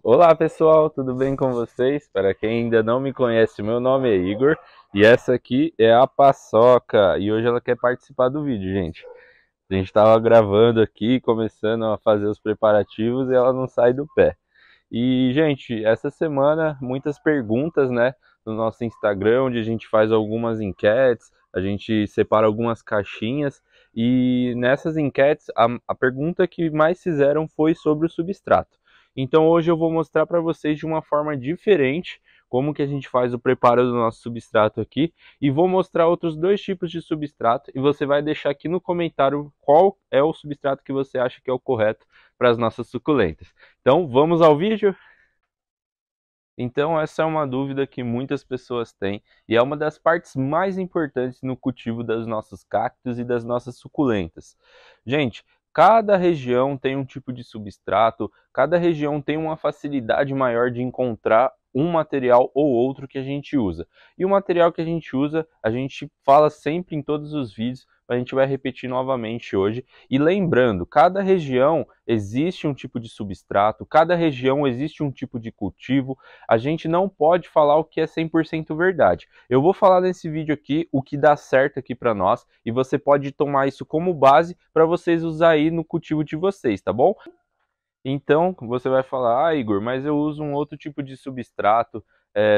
Olá pessoal, tudo bem com vocês? Para quem ainda não me conhece, meu nome é Igor e essa aqui é a Paçoca e hoje ela quer participar do vídeo, gente. A gente estava gravando aqui, começando a fazer os preparativos e ela não sai do pé. E, gente, essa semana muitas perguntas, né, no nosso Instagram, onde a gente faz algumas enquetes, a gente separa algumas caixinhas e nessas enquetes a pergunta que mais fizeram foi sobre o substrato. Então hoje eu vou mostrar para vocês de uma forma diferente como que a gente faz o preparo do nosso substrato aqui e vou mostrar outros dois tipos de substrato e você vai deixar aqui no comentário qual é o substrato que você acha que é o correto para as nossas suculentas. Então vamos ao vídeo? Então essa é uma dúvida que muitas pessoas têm e é uma das partes mais importantes no cultivo dos nossos cactos e das nossas suculentas. Gente, cada região tem um tipo de substrato, cada região tem uma facilidade maior de encontrar um material ou outro que a gente usa. E o material que a gente usa, a gente fala sempre em todos os vídeos, a gente vai repetir novamente hoje. E lembrando, cada região existe um tipo de substrato, cada região existe um tipo de cultivo, a gente não pode falar o que é 100% verdade. Eu vou falar nesse vídeo aqui o que dá certo aqui para nós e você pode tomar isso como base para vocês usar aí no cultivo de vocês, tá bom? Então, você vai falar, ah, Igor, mas eu uso um outro tipo de substrato,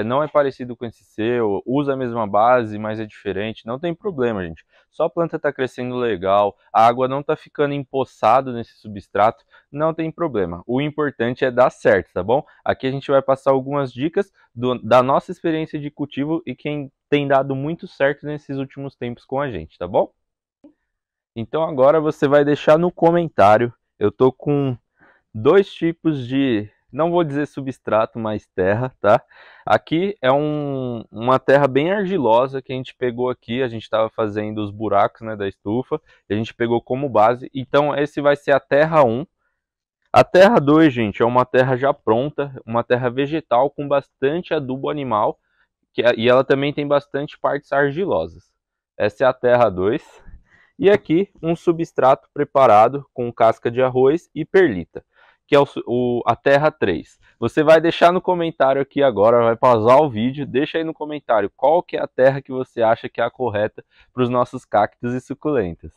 não é parecido com esse seu, usa a mesma base, mas é diferente. Não tem problema, gente. Só a planta está crescendo legal, a água não está ficando empoçada nesse substrato, não tem problema. O importante é dar certo, tá bom? Aqui a gente vai passar algumas dicas da nossa experiência de cultivo e quem tem dado muito certo nesses últimos tempos com a gente, tá bom? Então agora você vai deixar no comentário, eu tô com dois tipos de, não vou dizer substrato, mas terra, tá? Aqui é uma terra bem argilosa que a gente pegou aqui, a gente estava fazendo os buracos, né, da estufa, e a gente pegou como base. Então esse vai ser a terra 1. A terra 2, gente, é uma terra já pronta, uma terra vegetal com bastante adubo animal, e ela também tem bastante partes argilosas. Essa é a terra 2. E aqui um substrato preparado com casca de arroz e perlita, que é a terra 3. Você vai deixar no comentário aqui agora, vai pausar o vídeo, deixa aí no comentário qual que é a terra que você acha que é a correta para os nossos cactos e suculentas.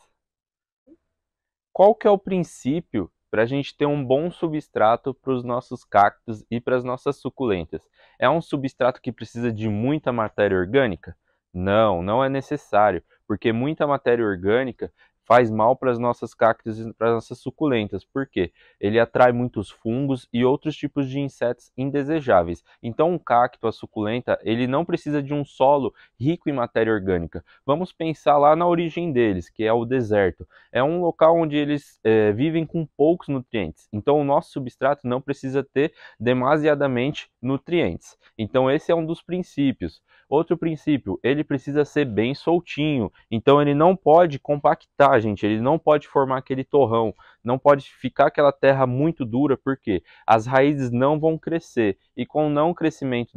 Qual que é o princípio para a gente ter um bom substrato para os nossos cactos e para as nossas suculentas? É um substrato que precisa de muita matéria orgânica? Não, não é necessário, porque muita matéria orgânica faz mal para as nossas cactos e para as nossas suculentas. Por quê? Ele atrai muitos fungos e outros tipos de insetos indesejáveis. Então, um cacto, a suculenta, ele não precisa de um solo rico em matéria orgânica. Vamos pensar lá na origem deles, que é o deserto. É um local onde eles vivem com poucos nutrientes. Então, o nosso substrato não precisa ter demasiadamente nutrientes. Então, esse é um dos princípios. Outro princípio, ele precisa ser bem soltinho. Então, ele não pode compactar, gente. Ele não pode formar aquele torrão. Não pode ficar aquela terra muito dura, porque as raízes não vão crescer. E com o não crescimento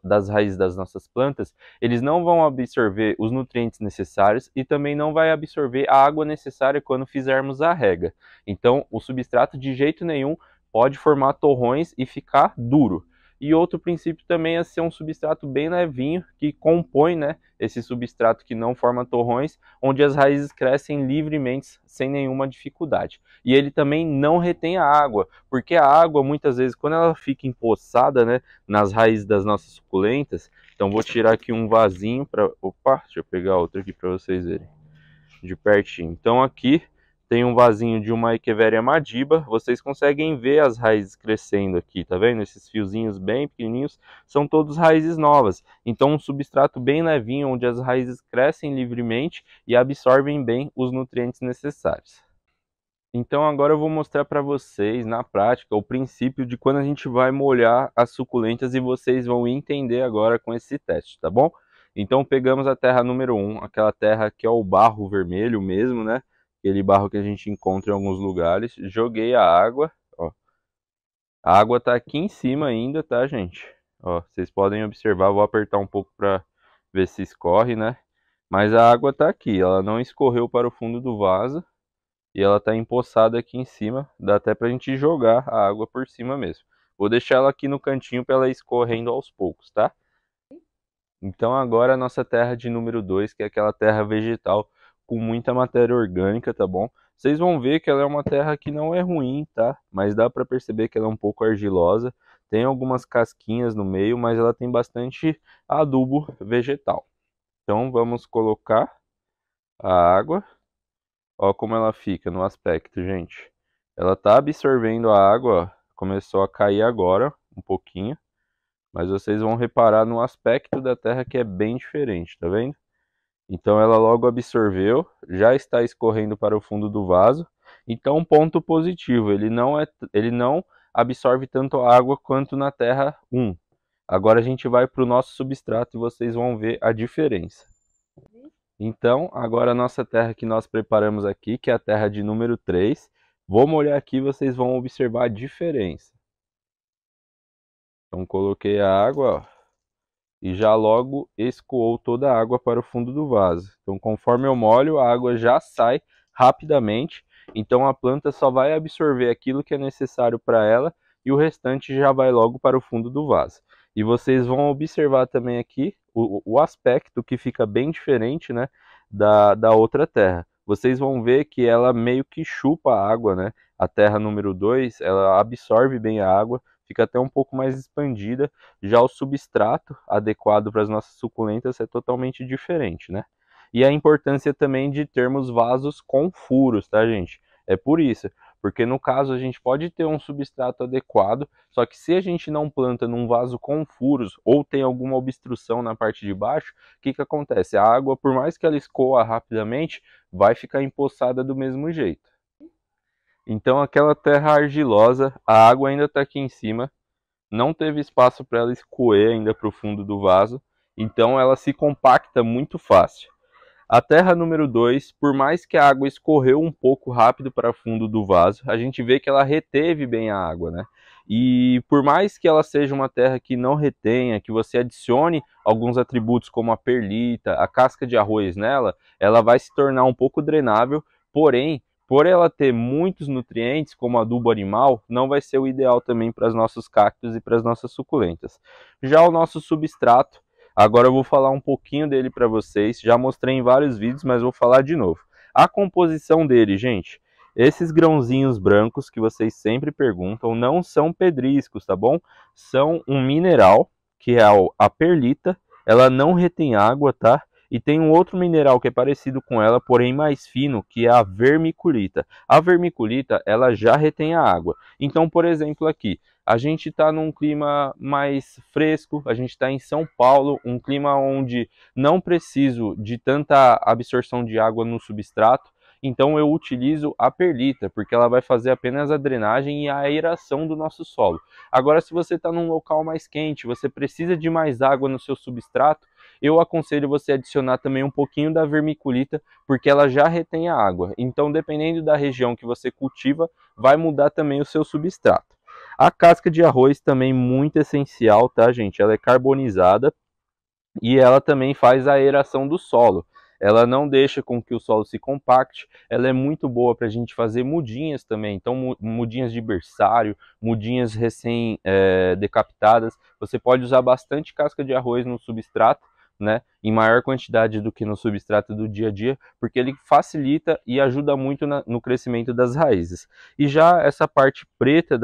das raízes das nossas plantas, eles não vão absorver os nutrientes necessários e também não vai absorver a água necessária quando fizermos a rega. Então, o substrato de jeito nenhum pode formar torrões e ficar duro. E outro princípio também é ser um substrato bem levinho, que compõe, né, esse substrato que não forma torrões, onde as raízes crescem livremente, sem nenhuma dificuldade. E ele também não retém a água, porque a água, muitas vezes, quando ela fica empoçada, né, nas raízes das nossas suculentas, então vou tirar aqui um vasinho para... Opa, deixa eu pegar outro aqui para vocês verem de pertinho. Então aqui tem um vasinho de uma Echeveria madiba, vocês conseguem ver as raízes crescendo aqui, tá vendo? Esses fiozinhos bem pequenininhos são todos raízes novas. Então um substrato bem levinho, onde as raízes crescem livremente e absorvem bem os nutrientes necessários. Então agora eu vou mostrar para vocês na prática o princípio de quando a gente vai molhar as suculentas e vocês vão entender agora com esse teste, tá bom? Então pegamos a terra número 1, aquela terra que é o barro vermelho mesmo, né? Aquele barro que a gente encontra em alguns lugares. Joguei a água, ó. A água tá aqui em cima ainda, tá, gente? Ó, vocês podem observar, vou apertar um pouco para ver se escorre, né? Mas a água tá aqui, ela não escorreu para o fundo do vaso. E ela tá empoçada aqui em cima, dá até pra gente jogar a água por cima mesmo. Vou deixar ela aqui no cantinho para ela ir escorrendo aos poucos, tá? Então agora a nossa terra de número 2, que é aquela terra vegetal com muita matéria orgânica, tá bom? Vocês vão ver que ela é uma terra que não é ruim, tá? Mas dá para perceber que ela é um pouco argilosa. Tem algumas casquinhas no meio, mas ela tem bastante adubo vegetal. Então vamos colocar a água. Ó como ela fica no aspecto, gente. Ela tá absorvendo a água, ó. Começou a cair agora, um pouquinho. Mas vocês vão reparar no aspecto da terra que é bem diferente, tá vendo? Então ela logo absorveu, já está escorrendo para o fundo do vaso. Então um ponto positivo, ele não absorve tanto água quanto na terra 1. Agora a gente vai para o nosso substrato e vocês vão ver a diferença. Então, agora a nossa terra que nós preparamos aqui, que é a terra de número 3. Vou molhar aqui e vocês vão observar a diferença. Então coloquei a água, ó, e já logo escoou toda a água para o fundo do vaso. Então conforme eu molho, a água já sai rapidamente. Então a planta só vai absorver aquilo que é necessário para ela e o restante já vai logo para o fundo do vaso. E vocês vão observar também aqui o aspecto que fica bem diferente, né, da outra terra. Vocês vão ver que ela meio que chupa a água, né? A terra número 2, ela absorve bem a água, fica até um pouco mais expandida. Já o substrato adequado para as nossas suculentas é totalmente diferente, né? E a importância também de termos vasos com furos, tá, gente? É por isso, porque no caso a gente pode ter um substrato adequado, só que se a gente não planta num vaso com furos ou tem alguma obstrução na parte de baixo, o que que acontece? A água, por mais que ela escoa rapidamente, vai ficar empoçada do mesmo jeito. Então aquela terra argilosa, a água ainda está aqui em cima, não teve espaço para ela escoer ainda para o fundo do vaso, então ela se compacta muito fácil. A terra número 2, por mais que a água escorreu um pouco rápido para o fundo do vaso, a gente vê que ela reteve bem a água, né? E por mais que ela seja uma terra que não retenha, que você adicione alguns atributos como a perlita, a casca de arroz nela, ela vai se tornar um pouco drenável, porém, por ela ter muitos nutrientes, como adubo animal, não vai ser o ideal também para os nossos cactos e para as nossas suculentas. Já o nosso substrato, agora eu vou falar um pouquinho dele para vocês. Já mostrei em vários vídeos, mas vou falar de novo. A composição dele, gente. Esses grãozinhos brancos que vocês sempre perguntam não são pedriscos, tá bom? São um mineral, que é a perlita. Ela não retém água, tá? E tem um outro mineral que é parecido com ela, porém mais fino, que é a vermiculita. A vermiculita, ela já retém a água. Então, por exemplo, aqui, a gente está num clima mais fresco, a gente está em São Paulo, um clima onde não preciso de tanta absorção de água no substrato, então eu utilizo a perlita, porque ela vai fazer apenas a drenagem e a aeração do nosso solo. Agora, se você está num local mais quente, você precisa de mais água no seu substrato, eu aconselho você adicionar também um pouquinho da vermiculita, porque ela já retém a água. Então, dependendo da região que você cultiva, vai mudar também o seu substrato. A casca de arroz também muito essencial, tá, gente? Ela é carbonizada e ela também faz a aeração do solo. Ela não deixa com que o solo se compacte, ela é muito boa para a gente fazer mudinhas também. Então, mudinhas de berçário, mudinhas recém-decapitadas. Você pode usar bastante casca de arroz no substrato, né, em maior quantidade do que no substrato do dia a dia, porque ele facilita e ajuda muito no crescimento das raízes. E já essa parte preta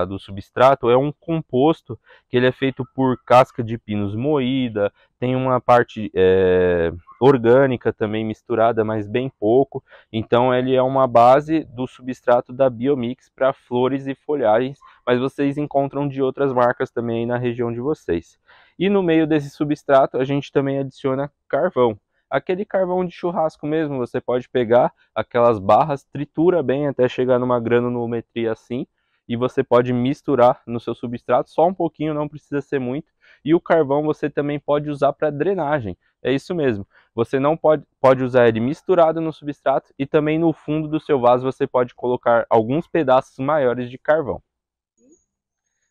do substrato é um composto que ele é feito por casca de pinos moída, tem uma parte orgânica também misturada, mas bem pouco. Então ele é uma base do substrato da Biomix para flores e folhagens, mas vocês encontram de outras marcas também aí na região de vocês. E no meio desse substrato a gente também adiciona carvão. Aquele carvão de churrasco mesmo, você pode pegar aquelas barras, tritura bem até chegar numa granulometria assim, e você pode misturar no seu substrato, só um pouquinho, não precisa ser muito. E o carvão você também pode usar para drenagem, é isso mesmo. Você não pode usar ele misturado no substrato e também no fundo do seu vaso você pode colocar alguns pedaços maiores de carvão.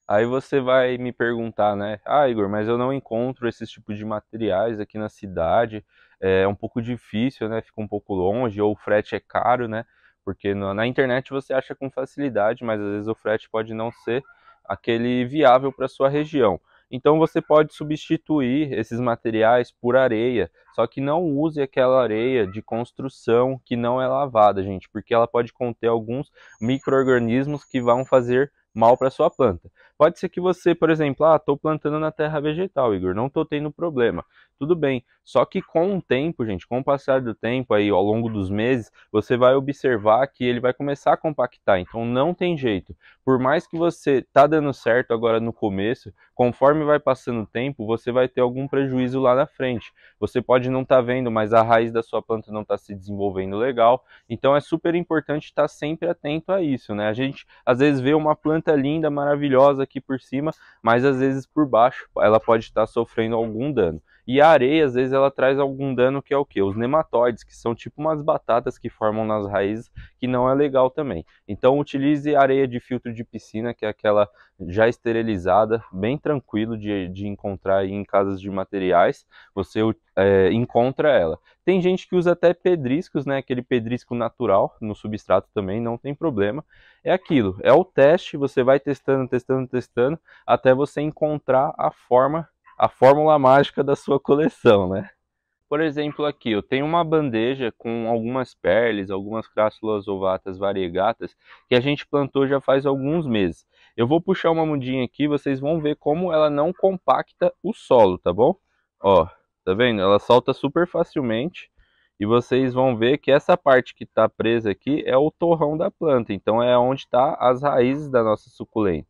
Aí você vai me perguntar, né? Ah, Igor, mas eu não encontro esses tipos de materiais aqui na cidade. É um pouco difícil, né? Fica um pouco longe, ou o frete é caro, né? Porque na internet você acha com facilidade, mas às vezes o frete pode não ser aquele viável para sua região. Então você pode substituir esses materiais por areia, só que não use aquela areia de construção que não é lavada, gente, porque ela pode conter alguns micro-organismos que vão fazer mal para sua planta. Pode ser que você, por exemplo, estou plantando na terra vegetal, Igor, não estou tendo problema. Tudo bem, só que com o tempo, gente, com o passar do tempo aí, ao longo dos meses, você vai observar que ele vai começar a compactar, então não tem jeito. Por mais que você tá dando certo agora no começo, conforme vai passando o tempo, você vai ter algum prejuízo lá na frente. Você pode não estar vendo, mas a raiz da sua planta não está se desenvolvendo legal, então é super importante estar sempre atento a isso, né? A gente às vezes vê uma planta linda, maravilhosa aqui por cima, mas às vezes por baixo ela pode estar sofrendo algum dano. E a areia, às vezes, ela traz algum dano que é o quê? Os nematóides, que são tipo umas batatas que formam nas raízes, que não é legal também. Então utilize areia de filtro de piscina, que é aquela já esterilizada, bem tranquilo de encontrar aí em casas de materiais, você encontra ela. Tem gente que usa até pedriscos, né? Aquele pedrisco natural no substrato também, não tem problema. É aquilo, é o teste, você vai testando, testando, testando, até você encontrar a fórmula mágica da sua coleção, né? Por exemplo, aqui eu tenho uma bandeja com algumas perles, algumas crassulas ovatas variegatas que a gente plantou já faz alguns meses. Eu vou puxar uma mudinha aqui, vocês vão ver como ela não compacta o solo, tá bom? Ó, tá vendo? Ela solta super facilmente e vocês vão ver que essa parte que está presa aqui é o torrão da planta, então é onde está as raízes da nossa suculenta.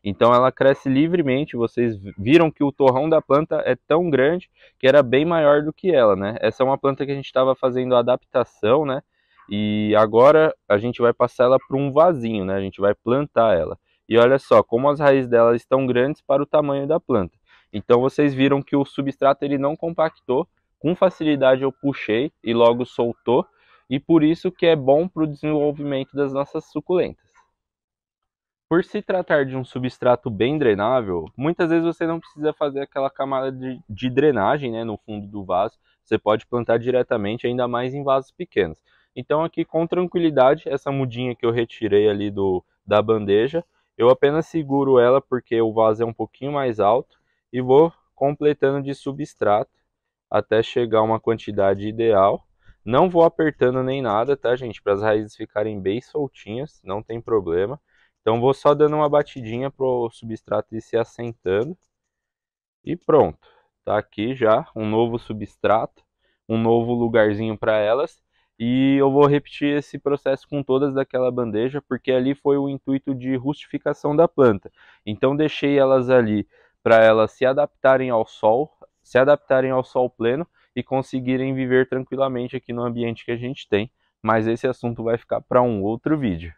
Então ela cresce livremente, vocês viram que o torrão da planta é tão grande que era bem maior do que ela, né? Essa é uma planta que a gente estava fazendo adaptação, né? E agora a gente vai passar ela para um vasinho, né? A gente vai plantar ela. E olha só, como as raízes dela estão grandes para o tamanho da planta. Então vocês viram que o substrato ele não compactou, com facilidade eu puxei e logo soltou, e por isso que é bom para o desenvolvimento das nossas suculentas. Por se tratar de um substrato bem drenável, muitas vezes você não precisa fazer aquela camada de drenagem, né, no fundo do vaso. Você pode plantar diretamente, ainda mais em vasos pequenos. Então aqui com tranquilidade, essa mudinha que eu retirei ali da bandeja, eu apenas seguro ela porque o vaso é um pouquinho mais alto e vou completando de substrato até chegar a uma quantidade ideal. Não vou apertando nem nada, tá, gente? Para as raízes ficarem bem soltinhas, não tem problema. Então vou só dando uma batidinha para o substrato ir se assentando. E pronto. Tá aqui já um novo substrato, um novo lugarzinho para elas. E eu vou repetir esse processo com todas daquela bandeja, porque ali foi o intuito de rustificação da planta. Então deixei elas ali para elas se adaptarem ao sol pleno e conseguirem viver tranquilamente aqui no ambiente que a gente tem. Mas esse assunto vai ficar para um outro vídeo.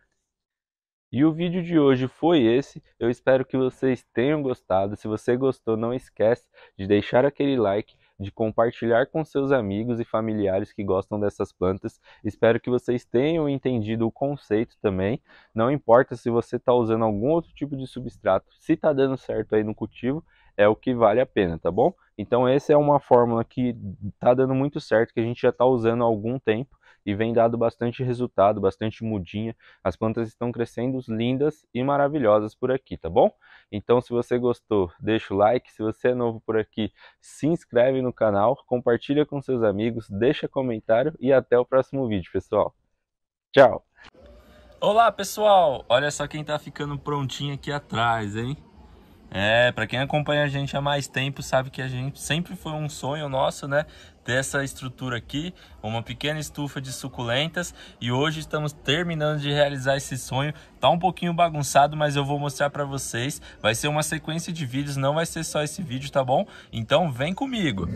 E o vídeo de hoje foi esse, eu espero que vocês tenham gostado. Se você gostou, não esquece de deixar aquele like, de compartilhar com seus amigos e familiares que gostam dessas plantas. Espero que vocês tenham entendido o conceito também. Não importa se você está usando algum outro tipo de substrato, se está dando certo aí no cultivo, é o que vale a pena, tá bom? Então essa é uma fórmula que está dando muito certo, que a gente já está usando há algum tempo e vem dado bastante resultado, bastante mudinha. As plantas estão crescendo lindas e maravilhosas por aqui, tá bom? Então se você gostou, deixa o like. Se você é novo por aqui, se inscreve no canal, compartilha com seus amigos, deixa comentário e até o próximo vídeo, pessoal. Tchau! Olá, pessoal! Olha só quem tá ficando prontinho aqui atrás, hein? Para quem acompanha a gente há mais tempo, sabe que a gente sempre foi um sonho nosso, né? Ter essa estrutura aqui, uma pequena estufa de suculentas, e hoje estamos terminando de realizar esse sonho. Tá um pouquinho bagunçado, mas eu vou mostrar para vocês. Vai ser uma sequência de vídeos, não vai ser só esse vídeo, tá bom? Então vem comigo!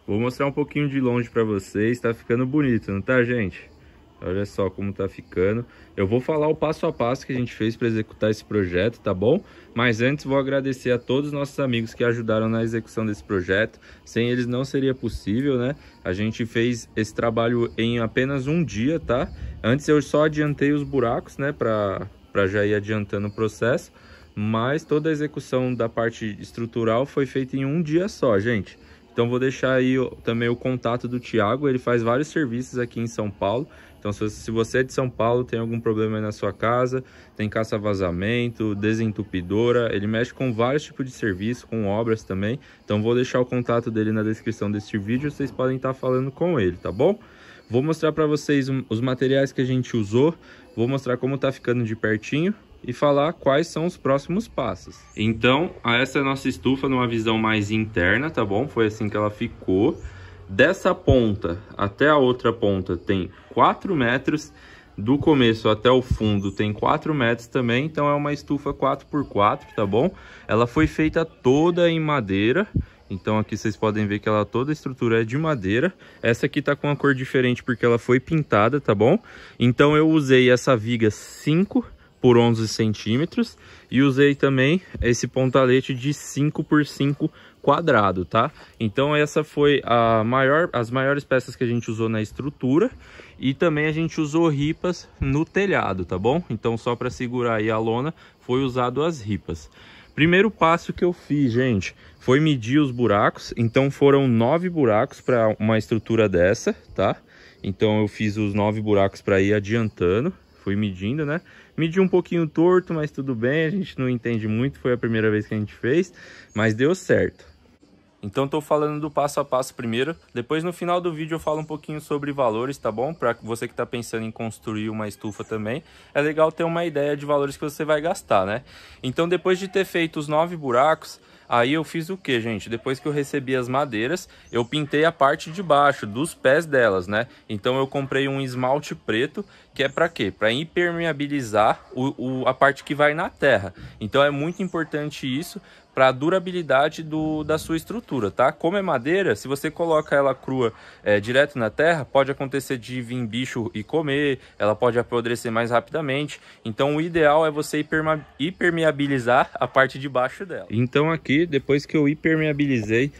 Vou mostrar um pouquinho de longe para vocês, tá ficando bonito, não tá, gente? Olha só como tá ficando. Eu vou falar o passo a passo que a gente fez para executar esse projeto, tá bom? Mas antes vou agradecer a todos os nossos amigos que ajudaram na execução desse projeto. Sem eles não seria possível, né? A gente fez esse trabalho em apenas um dia, tá? Antes eu só adiantei os buracos, né? Para já ir adiantando o processo. Mas toda a execução da parte estrutural foi feita em um dia só, gente. Então vou deixar aí também o contato do Thiago, ele faz vários serviços aqui em São Paulo. Então se você é de São Paulo, tem algum problema aí na sua casa, tem caça-vazamento, desentupidora, ele mexe com vários tipos de serviço, com obras também. Então vou deixar o contato dele na descrição deste vídeo, vocês podem estar falando com ele, tá bom? Vou mostrar para vocês os materiais que a gente usou, vou mostrar como tá ficando de pertinho e falar quais são os próximos passos. Então, essa é a nossa estufa numa visão mais interna, tá bom? Foi assim que ela ficou. Dessa ponta até a outra ponta tem 4 metros, do começo até o fundo tem 4 metros também, então é uma estufa 4x4, tá bom? Ela foi feita toda em madeira, então aqui vocês podem ver que toda a estrutura é de madeira. Essa aqui tá com uma cor diferente porque ela foi pintada, tá bom? Então eu usei essa viga 5 por 11 centímetros e usei também esse pontalete de 5 por 5 quadrado, tá? Então essa foi as maiores peças que a gente usou na estrutura, e também a gente usou ripas no telhado, tá bom? Então só para segurar aí a lona foi usado as ripas. Primeiro passo que eu fiz, gente, foi medir os buracos. Então foram 9 buracos para uma estrutura dessa, tá? Então eu fiz os 9 buracos para ir adiantando, fui medindo, né? Medi um pouquinho torto, mas tudo bem, a gente não entende muito, foi a primeira vez que a gente fez, mas deu certo. Então tô falando do passo a passo primeiro, depois no final do vídeo eu falo um pouquinho sobre valores, tá bom? Para você que tá pensando em construir uma estufa também, é legal ter uma ideia de valores que você vai gastar, né? Então depois de ter feito os 9 buracos, aí eu fiz o que, gente? Depois que eu recebi as madeiras, eu pintei a parte de baixo, dos pés delas, né? Então eu comprei um esmalte preto, que é para quê? Para impermeabilizar a parte que vai na terra. Então é muito importante isso para a durabilidade da sua estrutura, tá? Como é madeira, se você coloca ela crua direto na terra, pode acontecer de vir bicho e comer, ela pode apodrecer mais rapidamente. Então o ideal é você impermeabilizar a parte de baixo dela. Então aqui, depois que eu impermeabilizei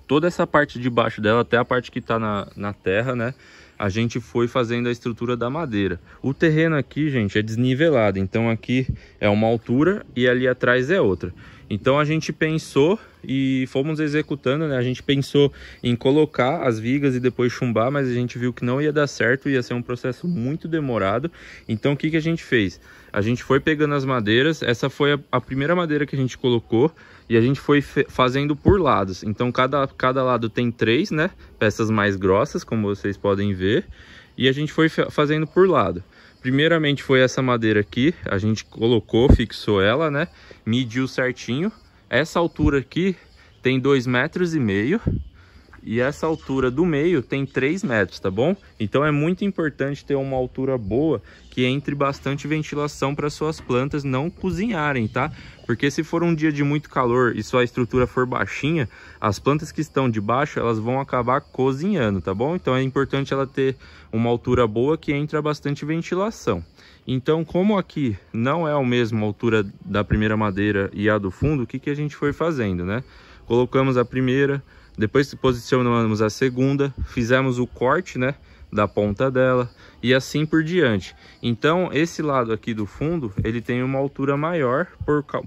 toda essa parte de baixo dela, até a parte que está na terra, né? A gente foi fazendo a estrutura da madeira. O terreno aqui, gente, é desnivelado. Então aqui é uma altura e ali atrás é outra. Então a gente pensou e fomos executando, né? A gente pensou em colocar as vigas e depois chumbar, mas a gente viu que não ia dar certo, ia ser um processo muito demorado. Então o que a gente fez? A gente foi pegando as madeiras, essa foi a primeira madeira que a gente colocou, e a gente foi fazendo por lados. Então cada lado tem 3, né? Peças mais grossas, como vocês podem ver, e a gente foi fazendo por lado. Primeiramente foi essa madeira aqui, a gente colocou, fixou ela, né? Mediu certinho. Essa altura aqui tem 2,5 metros. E essa altura do meio tem 3 metros, tá bom? Então é muito importante ter uma altura boa, que entre bastante ventilação para suas plantas não cozinharem, tá? Porque se for um dia de muito calor e sua estrutura for baixinha, as plantas que estão de baixo, elas vão acabar cozinhando, tá bom? Então é importante ela ter uma altura boa que entra bastante ventilação. Então, como aqui não é a mesma altura da primeira madeira e a do fundo, o que a gente foi fazendo, né? Colocamos a primeira, depois posicionamos a segunda, fizemos o corte, né, da ponta dela e assim por diante. Então esse lado aqui do fundo, ele tem uma altura maior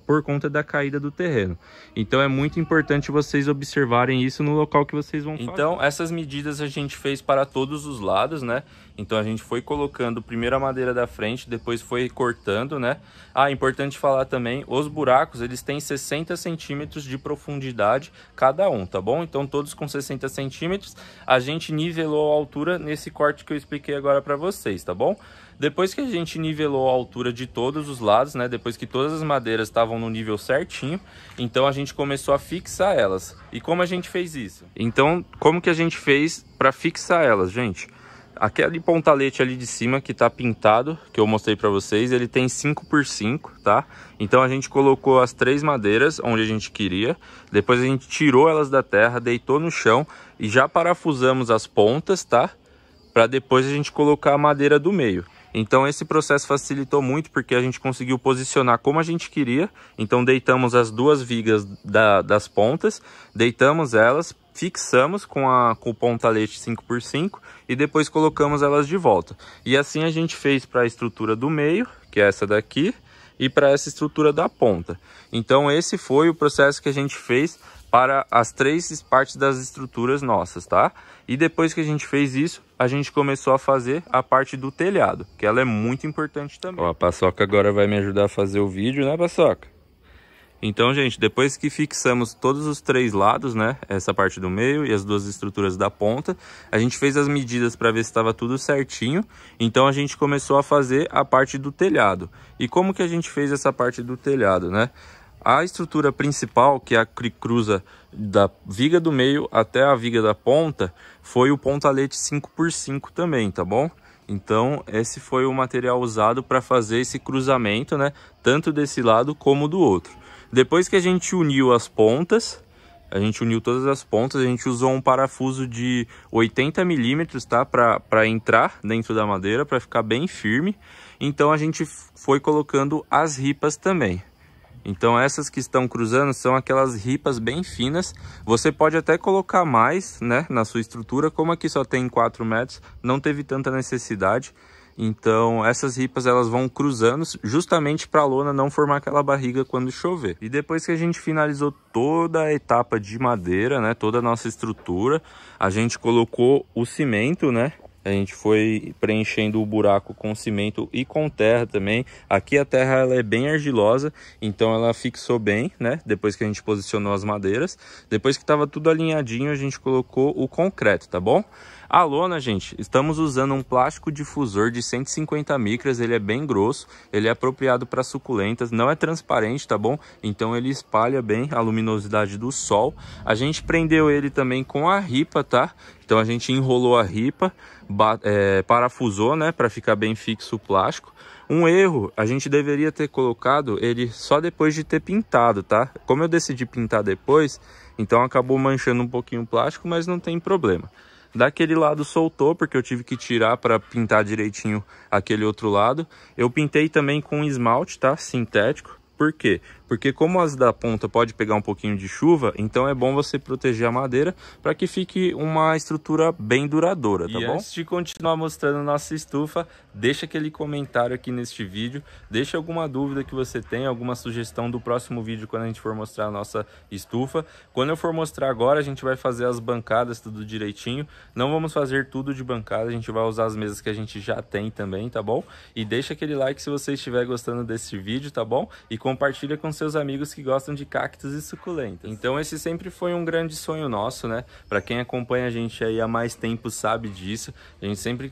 por conta da caída do terreno. Então é muito importante vocês observarem isso no local que vocês vão fazer. Então essas medidas a gente fez para todos os lados, né? Então a gente foi colocando primeiro a madeira da frente, depois foi cortando, né? Ah, importante falar também, os buracos, eles têm 60 centímetros de profundidade cada um, tá bom? Então todos com 60 centímetros, a gente nivelou a altura nesse corte que eu expliquei agora para vocês, tá bom? Depois que a gente nivelou a altura de todos os lados, né? Depois que todas as madeiras estavam no nível certinho, então a gente começou a fixar elas. E como a gente fez isso? Então, como que a gente fez para fixar elas, gente? Aquele pontalete ali de cima que tá pintado, que eu mostrei para vocês, ele tem 5 por 5, tá? Então a gente colocou as 3 madeiras onde a gente queria, depois a gente tirou elas da terra, deitou no chão e já parafusamos as pontas, tá? Para depois a gente colocar a madeira do meio. Então esse processo facilitou muito porque a gente conseguiu posicionar como a gente queria. Então deitamos as 2 vigas das pontas, deitamos elas, fixamos com o pontalete 5 por 5 e depois colocamos elas de volta. E assim a gente fez para a estrutura do meio, que é essa daqui, e para essa estrutura da ponta. Então esse foi o processo que a gente fez para as 3 partes das estruturas nossas, tá? E depois que a gente fez isso, a gente começou a fazer a parte do telhado, que ela é muito importante também. Ó, a Paçoca agora vai me ajudar a fazer o vídeo, né, Paçoca? Então, gente, depois que fixamos todos os 3 lados, né, essa parte do meio e as 2 estruturas da ponta, a gente fez as medidas para ver se estava tudo certinho. Então a gente começou a fazer a parte do telhado. E como que a gente fez essa parte do telhado, né? A estrutura principal, que é a que cruza da viga do meio até a viga da ponta, foi o pontalete 5x5 também, tá bom? Então esse foi o material usado para fazer esse cruzamento, né? Tanto desse lado como do outro. Depois que a gente uniu as pontas, a gente uniu todas as pontas, a gente usou um parafuso de 80 milímetros, tá? Para entrar dentro da madeira, para ficar bem firme. Então a gente foi colocando as ripas também. Então essas que estão cruzando são aquelas ripas bem finas. Você pode até colocar mais, né, na sua estrutura. Como aqui só tem 4 metros, não teve tanta necessidade. Então essas ripas elas vão cruzando justamente para a lona não formar aquela barriga quando chover. E depois que a gente finalizou toda a etapa de madeira, né, toda a nossa estrutura, a gente colocou o cimento, né? A gente foi preenchendo o buraco com cimento e com terra também. Aqui a terra ela é bem argilosa, então ela fixou bem, né? Depois que a gente posicionou as madeiras. Depois que estava tudo alinhadinho, a gente colocou o concreto, tá bom? A lona, gente, estamos usando um plástico difusor de 150 micras, ele é bem grosso, ele é apropriado para suculentas, não é transparente, tá bom? Então ele espalha bem a luminosidade do sol. A gente prendeu ele também com a ripa, tá? Então a gente enrolou a ripa, parafusou, né, para ficar bem fixo o plástico. Um erro, a gente deveria ter colocado ele só depois de ter pintado, tá? Como eu decidi pintar depois, então acabou manchando um pouquinho o plástico, mas não tem problema. Daquele lado soltou, porque eu tive que tirar para pintar direitinho aquele outro lado. Eu pintei também com esmalte, tá? Sintético. Por quê? Porque como as da ponta pode pegar um pouquinho de chuva, então é bom você proteger a madeira para que fique uma estrutura bem duradoura, tá bom? Antes de continuar mostrando nossa estufa, deixa aquele comentário aqui neste vídeo, deixa alguma dúvida que você tem, alguma sugestão do próximo vídeo quando a gente for mostrar a nossa estufa. Quando eu for mostrar agora, a gente vai fazer as bancadas tudo direitinho, não vamos fazer tudo de bancada, a gente vai usar as mesas que a gente já tem também, tá bom? E deixa aquele like se você estiver gostando desse vídeo, tá bom? E compartilha com seus amigos que gostam de cactos e suculentas. Então esse sempre foi um grande sonho nosso, né? Para quem acompanha a gente aí há mais tempo sabe disso. A gente sempre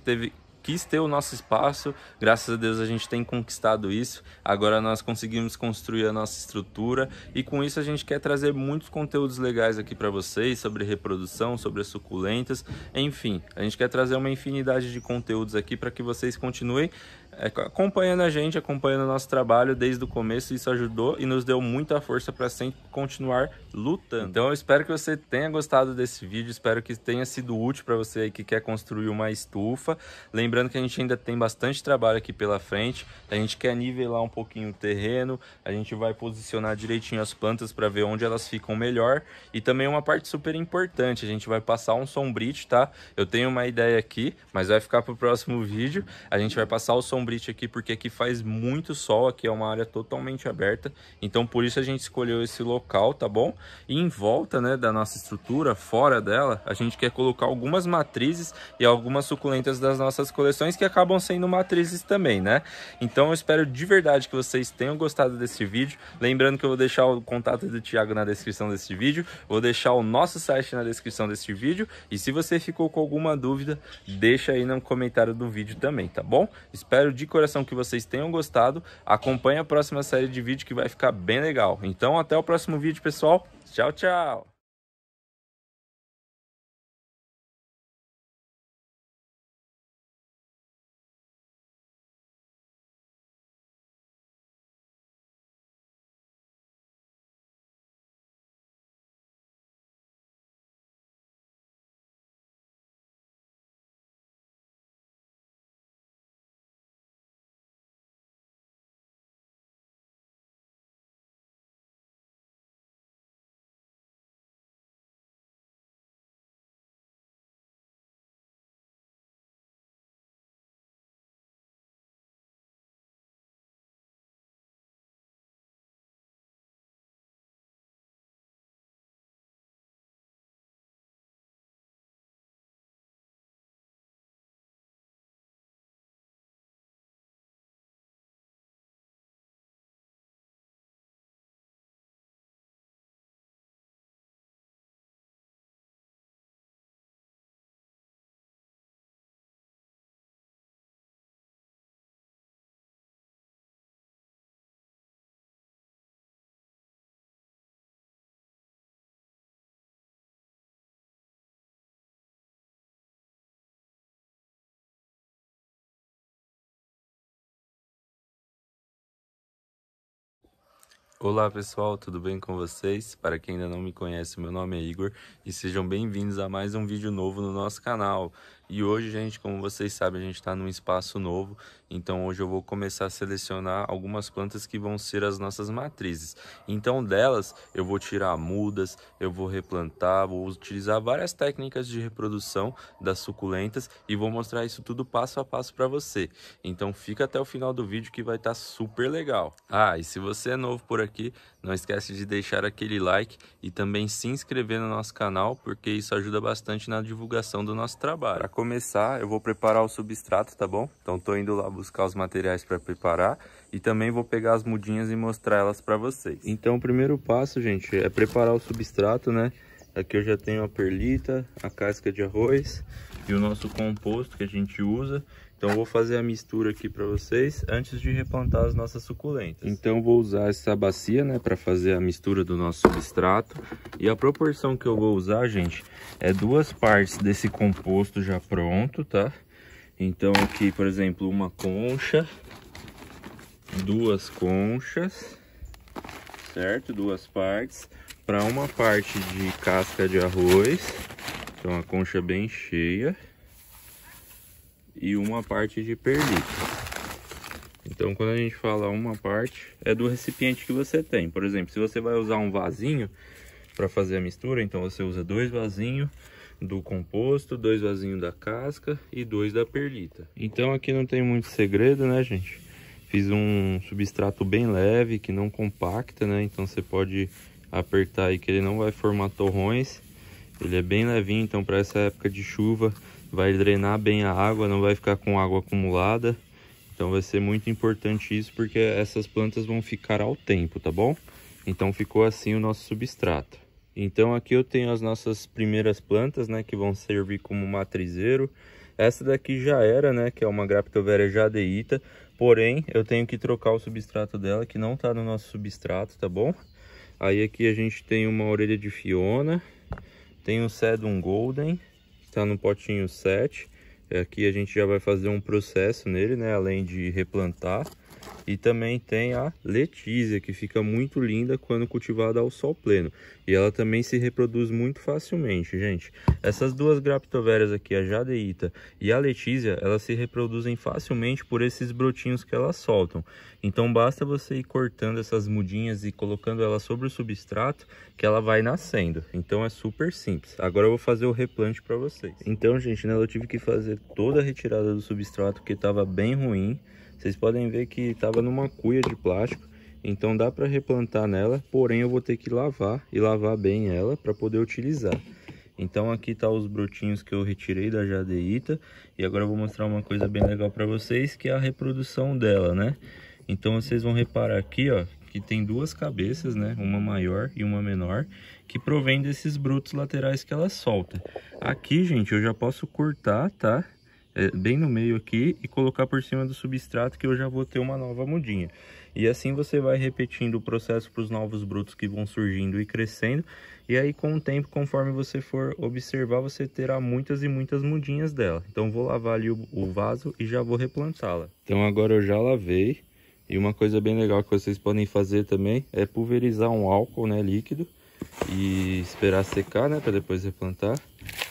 quis ter o nosso espaço, graças a Deus a gente tem conquistado isso. Agora nós conseguimos construir a nossa estrutura e com isso a gente quer trazer muitos conteúdos legais aqui para vocês sobre reprodução, sobre as suculentas, enfim, a gente quer trazer uma infinidade de conteúdos aqui para que vocês continuem acompanhando a gente, acompanhando o nosso trabalho desde o começo. Isso ajudou e nos deu muita força para sempre continuar lutando. Então eu espero que você tenha gostado desse vídeo, espero que tenha sido útil para você aí que quer construir uma estufa. Lembrando que a gente ainda tem bastante trabalho aqui pela frente, a gente quer nivelar um pouquinho o terreno, a gente vai posicionar direitinho as plantas para ver onde elas ficam melhor. E também uma parte super importante, a gente vai passar um sombrite, tá? Eu tenho uma ideia aqui, mas vai ficar para o próximo vídeo. A gente vai passar o sombrite aqui porque aqui faz muito sol, aqui é uma área totalmente aberta, então por isso a gente escolheu esse local, tá bom? E em volta, né, da nossa estrutura, fora dela, a gente quer colocar algumas matrizes e algumas suculentas das nossas coleções que acabam sendo matrizes também, né? Então eu espero de verdade que vocês tenham gostado desse vídeo. Lembrando que eu vou deixar o contato do Thiago na descrição desse vídeo, vou deixar o nosso site na descrição desse vídeo, e se você ficou com alguma dúvida, deixa aí no comentário do vídeo também, tá bom? Espero de coração que vocês tenham gostado. Acompanhe a próxima série de vídeo que vai ficar bem legal. Então até o próximo vídeo, pessoal. Tchau, tchau! Olá pessoal, tudo bem com vocês? Para quem ainda não me conhece, meu nome é Igor e sejam bem-vindos a mais um vídeo novo no nosso canal. E hoje, gente, como vocês sabem, a gente está num espaço novo, então hoje eu vou começar a selecionar algumas plantas que vão ser as nossas matrizes. Então delas eu vou tirar mudas, eu vou replantar, vou utilizar várias técnicas de reprodução das suculentas e vou mostrar isso tudo passo a passo para você. Então fica até o final do vídeo que vai estar super legal. Ah, e se você é novo por aqui, não esquece de deixar aquele like e também se inscrever no nosso canal, porque isso ajuda bastante na divulgação do nosso trabalho. Para começar, eu vou preparar o substrato, tá bom? Então tô indo lá buscar os materiais para preparar e também vou pegar as mudinhas e mostrar elas para vocês. Então o primeiro passo, gente, é preparar o substrato, né? Aqui eu já tenho a perlita, a casca de arroz e o nosso composto que a gente usa. Então eu vou fazer a mistura aqui para vocês antes de replantar as nossas suculentas. Então eu vou usar essa bacia, né, para fazer a mistura do nosso substrato. E a proporção que eu vou usar, gente, é 2 partes desse composto já pronto, tá? Então aqui, por exemplo, uma concha, 2 conchas, certo? 2 partes. Para uma parte de casca de arroz, então a concha bem cheia. E uma parte de perlita. Então quando a gente fala uma parte, é do recipiente que você tem. Por exemplo, se você vai usar um vasinho para fazer a mistura, então você usa 2 vasinhos do composto, 2 vasinhos da casca e 2 da perlita. Então aqui não tem muito segredo, né, gente? Fiz um substrato bem leve, que não compacta, né? Então você pode apertar aí que ele não vai formar torrões. Ele é bem levinho, então para essa época de chuva vai drenar bem a água, não vai ficar com água acumulada. Então vai ser muito importante isso, porque essas plantas vão ficar ao tempo, tá bom? Então ficou assim o nosso substrato. Então aqui eu tenho as nossas primeiras plantas, né, que vão servir como matrizeiro. Essa daqui já era, né, que é uma Graptoveria jadeíta, porém eu tenho que trocar o substrato dela, que não tá no nosso substrato, tá bom? Aí aqui a gente tem uma orelha de Fiona, tem o Sedum Golden, está no potinho 7. Aqui a gente já vai fazer um processo nele, né? Além de replantar. E também tem a Letícia, que fica muito linda quando cultivada ao sol pleno. E ela também se reproduz muito facilmente, gente. Essas 2 Graptoverias aqui, a jadeíta e a Letícia, elas se reproduzem facilmente por esses brotinhos que elas soltam. Então basta você ir cortando essas mudinhas e colocando ela sobre o substrato, que ela vai nascendo. Então é super simples. Agora eu vou fazer o replante para vocês. Então, gente, né, eu tive que fazer toda a retirada do substrato, que estava bem ruim. Vocês podem ver que estava numa cuia de plástico, então dá para replantar nela, porém eu vou ter que lavar e lavar bem ela para poder utilizar. Então aqui tá os brotinhos que eu retirei da jadeíta e agora eu vou mostrar uma coisa bem legal para vocês, que é a reprodução dela, né? Então vocês vão reparar aqui, ó, que tem 2 cabeças, né? Uma maior e uma menor, que provém desses brotos laterais que ela solta. Aqui, gente, eu já posso cortar, tá? Bem no meio aqui e colocar por cima do substrato, que eu já vou ter uma nova mudinha. E assim você vai repetindo o processo para os novos brotos que vão surgindo e crescendo. E aí com o tempo, conforme você for observar, você terá muitas e muitas mudinhas dela. Então vou lavar ali o vaso e já vou replantá-la. Então agora eu já lavei. E uma coisa bem legal que vocês podem fazer também é pulverizar um álcool, né, líquido. E esperar secar, né, para depois replantar.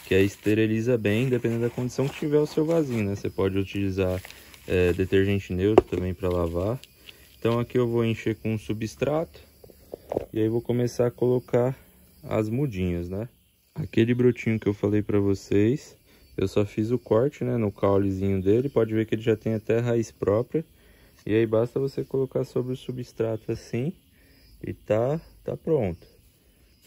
Que aí esteriliza bem, dependendo da condição que tiver o seu vasinho, né? Você pode utilizar detergente neutro também para lavar. Então aqui eu vou encher com um substrato e aí vou começar a colocar as mudinhas, né? Aquele brotinho que eu falei para vocês, eu só fiz o corte, né, no caulezinho dele. Pode ver que ele já tem até raiz própria. E aí basta você colocar sobre o substrato assim e tá pronto.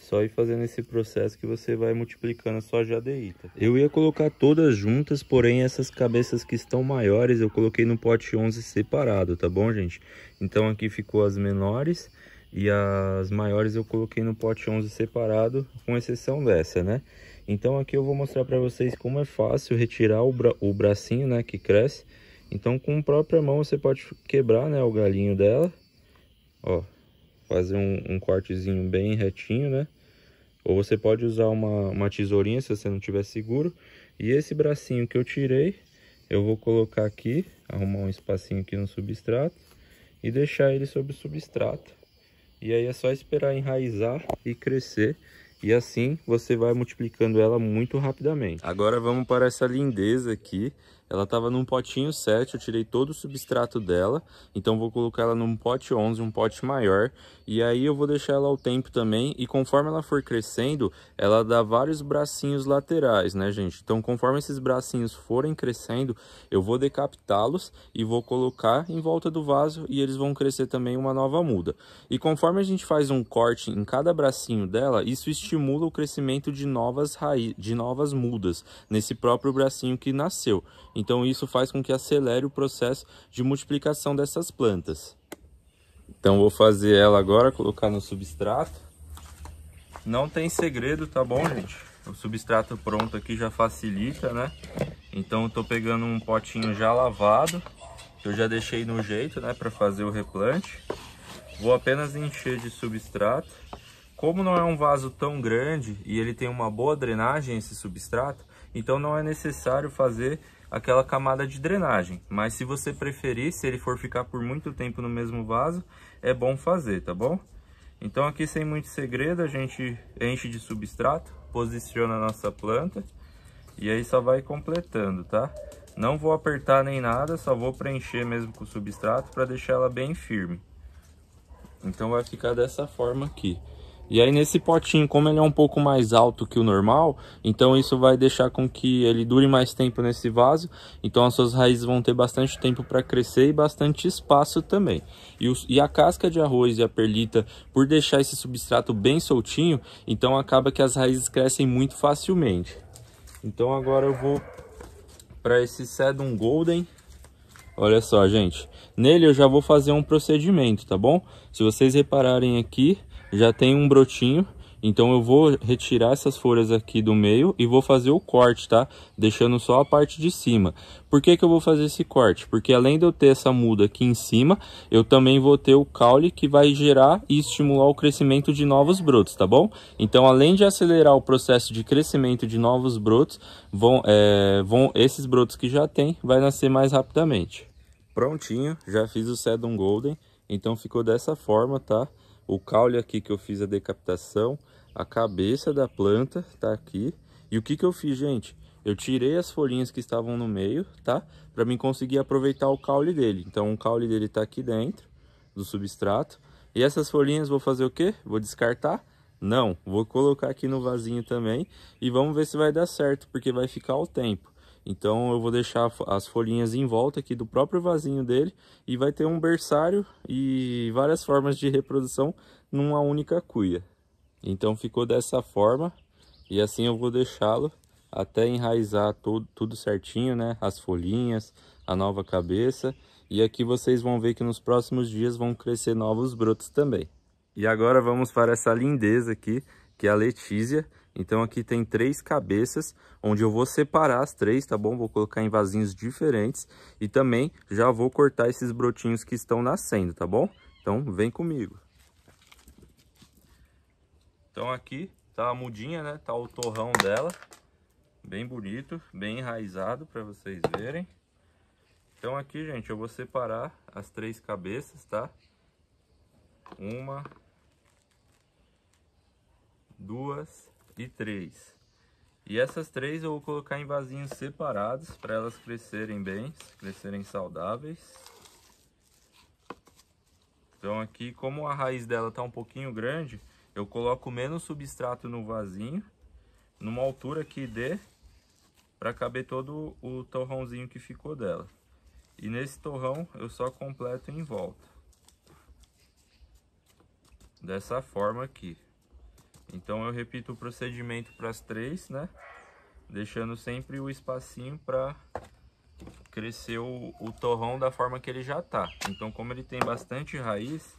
Só ir fazendo esse processo que você vai multiplicando a sua jadeíta. Eu ia colocar todas juntas, porém essas cabeças que estão maiores eu coloquei no pote 11 separado, tá bom, gente? Então aqui ficou as menores e as maiores eu coloquei no pote 11 separado, com exceção dessa, né? Então aqui eu vou mostrar para vocês como é fácil retirar o bracinho, né, que cresce. Então com a própria mão você pode quebrar, né, o galinho dela, ó. Fazer um cortezinho bem retinho, né? Ou você pode usar uma tesourinha se você não tiver seguro. E esse bracinho que eu tirei, eu vou colocar aqui, arrumar um espacinho aqui no substrato e deixar ele sobre o substrato. E aí é só esperar enraizar e crescer. E assim você vai multiplicando ela muito rapidamente. Agora vamos para essa lindeza aqui. Ela estava num potinho 7, eu tirei todo o substrato dela. Então vou colocar ela num pote 11, um pote maior. E aí eu vou deixar ela ao tempo também. E conforme ela for crescendo, ela dá vários bracinhos laterais, né, gente? Então conforme esses bracinhos forem crescendo, eu vou decapitá-los e vou colocar em volta do vaso. E eles vão crescer também uma nova muda. E conforme a gente faz um corte em cada bracinho dela, isso estimula o crescimento de novas mudas nesse próprio bracinho que nasceu. Então isso faz com que acelere o processo de multiplicação dessas plantas. Então vou fazer ela agora, colocar no substrato. Não tem segredo, tá bom, gente? O substrato pronto aqui já facilita, né? Então eu tô pegando um potinho já lavado, que eu já deixei no jeito, né, para fazer o replante. Vou apenas encher de substrato. Como não é um vaso tão grande e ele tem uma boa drenagem, esse substrato, então não é necessário fazer aquela camada de drenagem. Mas se você preferir, se ele for ficar por muito tempo no mesmo vaso, é bom fazer, tá bom? Então aqui sem muito segredo, a gente enche de substrato, posiciona a nossa planta e aí só vai completando, tá? Não vou apertar nem nada, só vou preencher mesmo com o substrato para deixar ela bem firme. Então vai ficar dessa forma aqui. E aí nesse potinho, como ele é um pouco mais alto que o normal, então isso vai deixar com que ele dure mais tempo nesse vaso. Então as suas raízes vão ter bastante tempo para crescer e bastante espaço também. E a casca de arroz e a perlita, por deixar esse substrato bem soltinho, então acaba que as raízes crescem muito facilmente. Então agora eu vou para esse Sedum Golden. Olha só, gente, nele eu já vou fazer um procedimento, tá bom? Se vocês repararem aqui, já tem um brotinho, então eu vou retirar essas folhas aqui do meio e vou fazer o corte, tá? Deixando só a parte de cima. Por que que eu vou fazer esse corte? Porque além de eu ter essa muda aqui em cima, eu também vou ter o caule que vai gerar e estimular o crescimento de novos brotos, tá bom? Então, além de acelerar o processo de crescimento de novos brotos, esses brotos que já tem, vai nascer mais rapidamente. Prontinho, já fiz o Sedum Golden, então ficou dessa forma, tá? O caule aqui que eu fiz a decapitação, a cabeça da planta tá aqui. E o que que eu fiz, gente? Eu tirei as folhinhas que estavam no meio, tá? Para mim conseguir aproveitar o caule dele. Então o caule dele tá aqui dentro do substrato. E essas folhinhas vou fazer o quê? Vou descartar? Não, vou colocar aqui no vasinho também e vamos ver se vai dar certo, porque vai ficar ao tempo. Então eu vou deixar as folhinhas em volta aqui do próprio vasinho dele e vai ter um berçário e várias formas de reprodução numa única cuia. Então ficou dessa forma e assim eu vou deixá-lo até enraizar tudo certinho, né? As folhinhas, a nova cabeça. E aqui vocês vão ver que nos próximos dias vão crescer novos brotos também. E agora vamos para essa lindeza aqui, que é a Letícia. Então aqui tem 3 cabeças, onde eu vou separar as 3, tá bom? Vou colocar em vasinhos diferentes e também já vou cortar esses brotinhos que estão nascendo, tá bom? Então vem comigo. Então aqui tá a mudinha, né? Tá o torrão dela, bem bonito, bem enraizado para vocês verem. Então aqui, gente, eu vou separar as 3 cabeças, tá? 1, 2 e 3. E essas 3 eu vou colocar em vasinhos separados para elas crescerem bem, crescerem saudáveis. Então aqui, como a raiz dela tá um pouquinho grande, eu coloco menos substrato no vasinho, numa altura que dê para caber todo o torrãozinho que ficou dela. E nesse torrão eu só completo em volta. Dessa forma aqui. Então eu repito o procedimento para as 3, né? Deixando sempre o espacinho para crescer o torrão da forma que ele já tá. Então, como ele tem bastante raiz,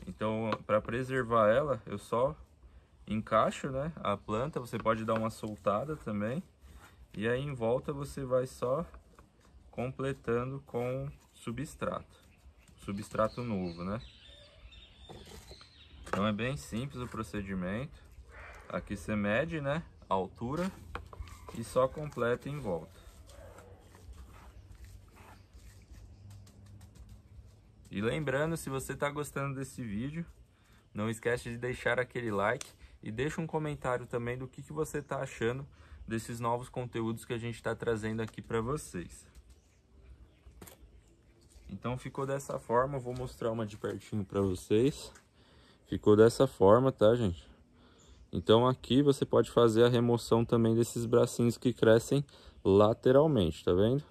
então para preservar ela, eu só encaixo, né, a planta. Você pode dar uma soltada também. E aí em volta você vai só completando com substrato novo, né? Então é bem simples o procedimento. Aqui você mede, né, a altura e só completa em volta. E lembrando, se você está gostando desse vídeo, não esquece de deixar aquele like e deixa um comentário também do que você está achando desses novos conteúdos que a gente está trazendo aqui para vocês. Então ficou dessa forma, eu vou mostrar uma de pertinho para vocês. Ficou dessa forma, tá, gente? Então aqui você pode fazer a remoção também desses bracinhos que crescem lateralmente, tá vendo?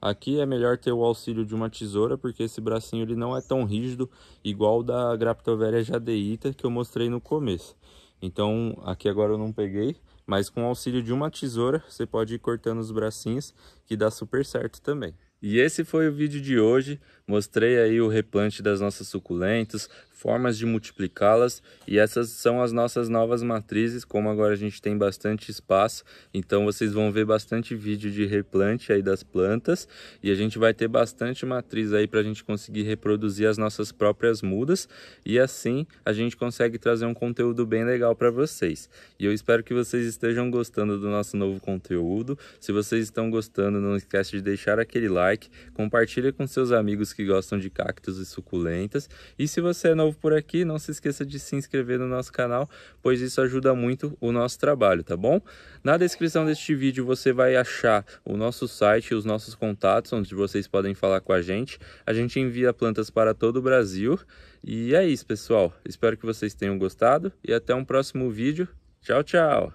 Aqui é melhor ter o auxílio de uma tesoura, porque esse bracinho ele não é tão rígido, igual o da Graptoveria jadeíta que eu mostrei no começo. Então aqui agora eu não peguei, mas com o auxílio de uma tesoura você pode ir cortando os bracinhos, que dá super certo também. E esse foi o vídeo de hoje, mostrei aí o replante das nossas suculentas, formas de multiplicá-las, e essas são as nossas novas matrizes. Como agora a gente tem bastante espaço, então vocês vão ver bastante vídeo de replante aí das plantas, e a gente vai ter bastante matriz aí para a gente conseguir reproduzir as nossas próprias mudas, e assim a gente consegue trazer um conteúdo bem legal para vocês. E eu espero que vocês estejam gostando do nosso novo conteúdo. Se vocês estão gostando, não esquece de deixar aquele like, compartilha com seus amigos que gostam de cactos e suculentas, e se você é novo por aqui, não se esqueça de se inscrever no nosso canal, pois isso ajuda muito o nosso trabalho, tá bom? Na descrição deste vídeo você vai achar o nosso site e os nossos contatos, onde vocês podem falar com a gente. A gente envia plantas para todo o Brasil. E é isso, pessoal. Espero que vocês tenham gostado e até um próximo vídeo. Tchau, tchau!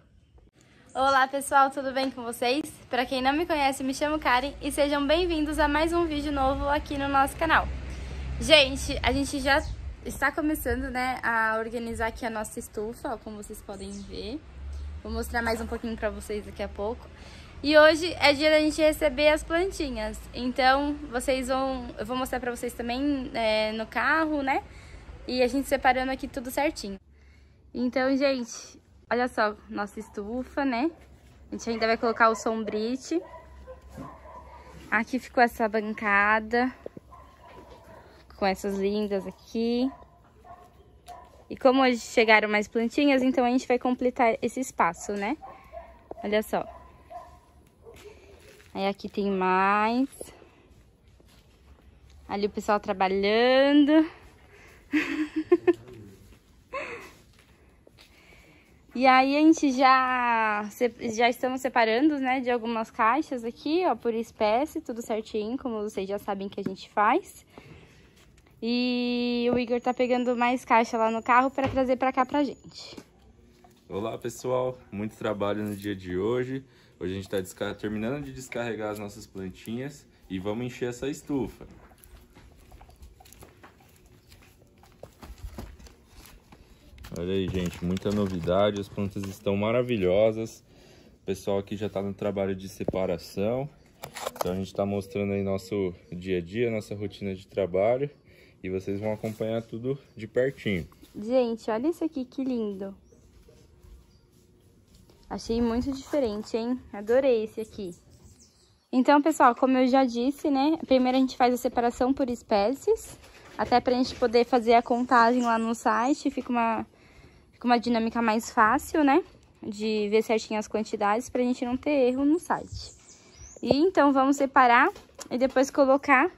Olá pessoal, tudo bem com vocês? Para quem não me conhece, me chamo Karen e sejam bem-vindos a mais um vídeo novo aqui no nosso canal. Gente, a gente já está começando, né, a organizar aqui a nossa estufa, ó, como vocês podem ver. Vou mostrar mais um pouquinho para vocês daqui a pouco. E hoje é dia da gente receber as plantinhas, então eu vou mostrar para vocês também no carro, né? E a gente separando aqui tudo certinho. Então, gente, olha só, nossa estufa, né? A gente ainda vai colocar o sombrite. Aqui ficou essa bancada, com essas lindas aqui. E como hoje chegaram mais plantinhas, então a gente vai completar esse espaço, né? Olha só. Aí aqui tem mais. Ali o pessoal trabalhando. E aí a gente já estamos separando, né, de algumas caixas aqui, ó, por espécie, tudo certinho, como vocês já sabem que a gente faz. E o Igor tá pegando mais caixa lá no carro para trazer para cá pra gente. Olá, pessoal, muito trabalho no dia de hoje. Hoje a gente está terminando de descarregar as nossas plantinhas e vamos encher essa estufa. Olha aí, gente, muita novidade, as plantas estão maravilhosas. O pessoal aqui já está no trabalho de separação. Então a gente está mostrando aí nosso dia a dia, nossa rotina de trabalho. E vocês vão acompanhar tudo de pertinho. Gente, olha isso aqui, que lindo. Achei muito diferente, hein? Adorei esse aqui. Então, pessoal, como eu já disse, né? Primeiro a gente faz a separação por espécies. Até pra gente poder fazer a contagem lá no site. Fica uma dinâmica mais fácil, né? De ver certinho as quantidades pra gente não ter erro no site. E então vamos separar e depois colocar,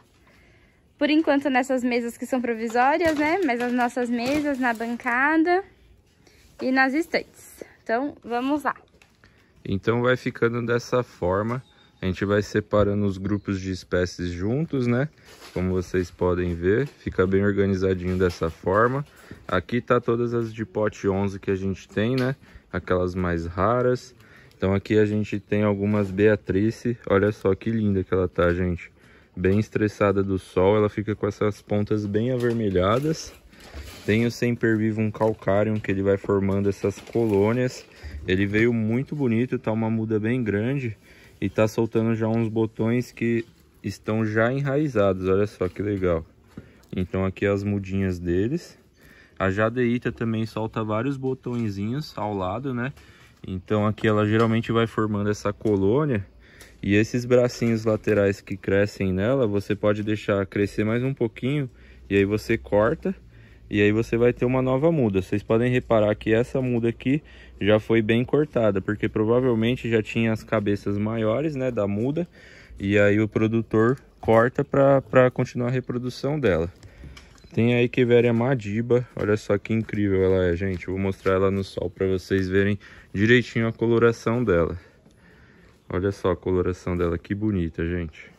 por enquanto, nessas mesas que são provisórias, né? Mas as nossas mesas na bancada e nas estantes. Então, vamos lá. Então vai ficando dessa forma. A gente vai separando os grupos de espécies juntos, né? Como vocês podem ver, fica bem organizadinho dessa forma. Aqui tá todas as de pote 11 que a gente tem, né? Aquelas mais raras. Então aqui a gente tem algumas Beatrice. Olha só que linda que ela tá, gente. Bem estressada do sol, ela fica com essas pontas bem avermelhadas. Tem o Sempervivum calcário, que ele vai formando essas colônias. Ele veio muito bonito, tá uma muda bem grande e tá soltando já uns botões que estão já enraizados. Olha só que legal. Então aqui as mudinhas deles. A jadeíta também solta vários botõezinhos ao lado, né? Então aqui ela geralmente vai formando essa colônia. E esses bracinhos laterais que crescem nela, você pode deixar crescer mais um pouquinho. E aí você corta. E aí você vai ter uma nova muda. Vocês podem reparar que essa muda aqui já foi bem cortada, porque provavelmente já tinha as cabeças maiores, né, da muda. E aí o produtor corta para continuar a reprodução dela. Tem a Echeveria Madiba, olha só que incrível ela é, gente. Eu vou mostrar ela no sol para vocês verem direitinho a coloração dela. Olha só a coloração dela, que bonita, gente.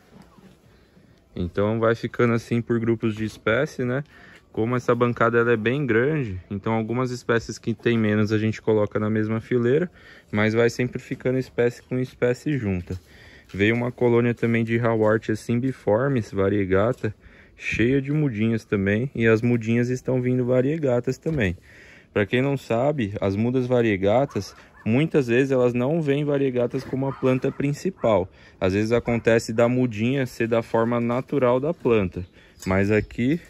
Então vai ficando assim por grupos de espécie, né? Como essa bancada ela é bem grande, então algumas espécies que tem menos a gente coloca na mesma fileira, mas vai sempre ficando espécie com espécie junta. Veio uma colônia também de Haworthia cymbiformis variegata, cheia de mudinhas também, e as mudinhas estão vindo variegatas também. Para quem não sabe, as mudas variegatas, muitas vezes elas não vêm variegatas como a planta principal. Às vezes acontece da mudinha ser da forma natural da planta, mas aqui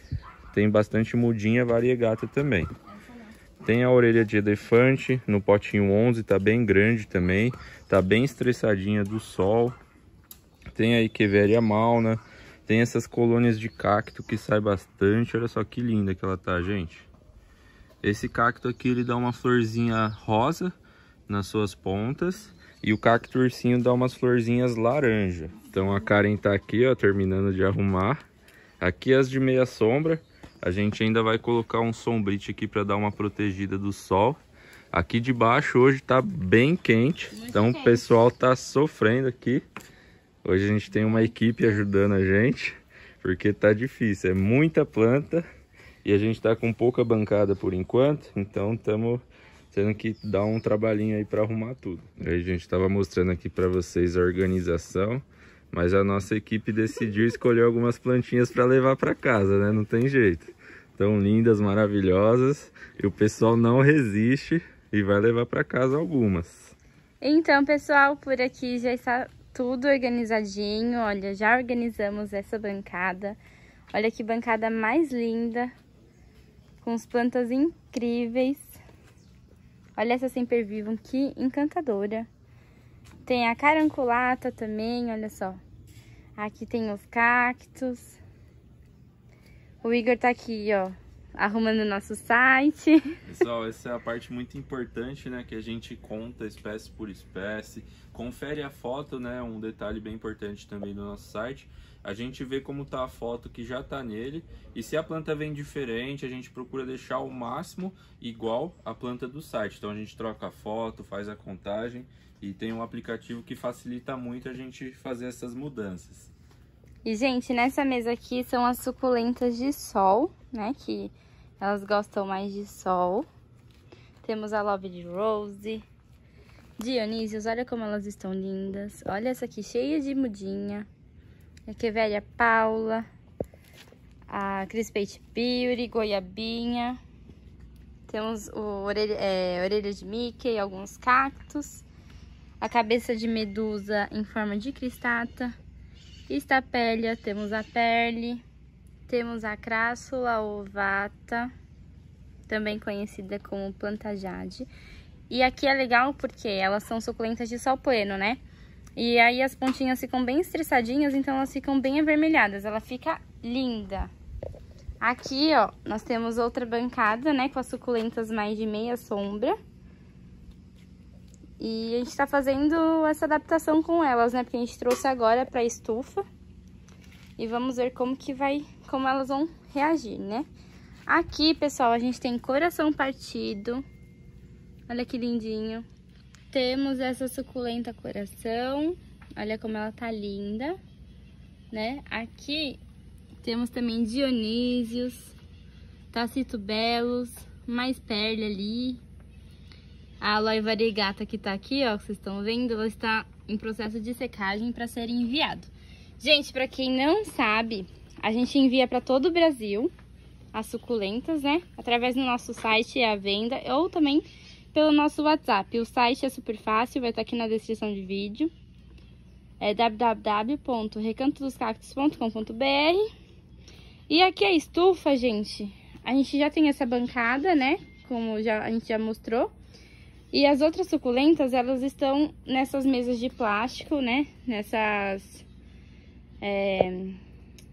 tem bastante mudinha variegata também. Tem a orelha de elefante no potinho 11, tá bem grande também, tá bem estressadinha do sol. Tem a Echeveria mauna, tem essas colônias de cacto que sai bastante, olha só que linda que ela tá, gente. Esse cacto aqui ele dá uma florzinha rosa nas suas pontas e o cacto ursinho dá umas florzinhas laranja. Então a Karen tá aqui, ó, terminando de arrumar. Aqui as de meia sombra. A gente ainda vai colocar um sombrite aqui para dar uma protegida do sol. Aqui de baixo hoje tá bem quente, então o pessoal tá sofrendo aqui. Hoje a gente tem uma equipe ajudando a gente, porque tá difícil, é muita planta e a gente tá com pouca bancada por enquanto, então estamos tendo que dar um trabalhinho aí para arrumar tudo. Aí a gente tava mostrando aqui para vocês a organização. Mas a nossa equipe decidiu escolher algumas plantinhas para levar para casa, né? Não tem jeito. Tão lindas, maravilhosas. E o pessoal não resiste e vai levar para casa algumas. Então, pessoal, por aqui já está tudo organizadinho. Olha, já organizamos essa bancada. Olha que bancada mais linda. Com as plantas incríveis. Olha essa Sempervivum, que encantadora. Tem a caranculata também, olha só. Aqui tem os cactos. O Igor tá aqui, ó, arrumando o nosso site. Pessoal, essa é a parte muito importante, né? Que a gente conta espécie por espécie. Confere a foto, né? Um detalhe bem importante também do nosso site. A gente vê como tá a foto que já tá nele. E se a planta vem diferente, a gente procura deixar o máximo igual a planta do site. Então a gente troca a foto, faz a contagem. E tem um aplicativo que facilita muito a gente fazer essas mudanças. E, gente, nessa mesa aqui são as suculentas de sol, né? Que elas gostam mais de sol. Temos a Lovely Rose, Dionísios, olha como elas estão lindas. Olha essa aqui, cheia de mudinha. A Echeveria Paula, a Crispate Beauty, Goiabinha. Temos o orelha de Mickey, alguns cactos. A cabeça de medusa em forma de cristata. Estapélia, temos a Perle. Temos a Crassula ovata, também conhecida como planta jade. E aqui é legal porque elas são suculentas de sol pleno, né? E aí as pontinhas ficam bem estressadinhas, então elas ficam bem avermelhadas. Ela fica linda. Aqui, ó, nós temos outra bancada, né? Com as suculentas mais de meia sombra. E a gente tá fazendo essa adaptação com elas, né? Porque a gente trouxe agora pra estufa. E vamos ver como elas vão reagir, né? Aqui, pessoal, a gente tem coração partido. Olha que lindinho. Temos essa suculenta coração. Olha como ela tá linda, né? Aqui temos também Dionísios, Tacitubelos, mais Perle ali. A aloe variegata que tá aqui, ó, que vocês estão vendo, ela está em processo de secagem para ser enviado. Gente, para quem não sabe, a gente envia para todo o Brasil as suculentas, né? Através do nosso site à venda ou também pelo nosso WhatsApp. O site é super fácil, vai estar aqui na descrição de vídeo. É www.recantodoscactos.com.br. E aqui a estufa, gente, a gente já tem essa bancada, né? Como a gente já mostrou. E as outras suculentas, elas estão nessas mesas de plástico, né? Nessas...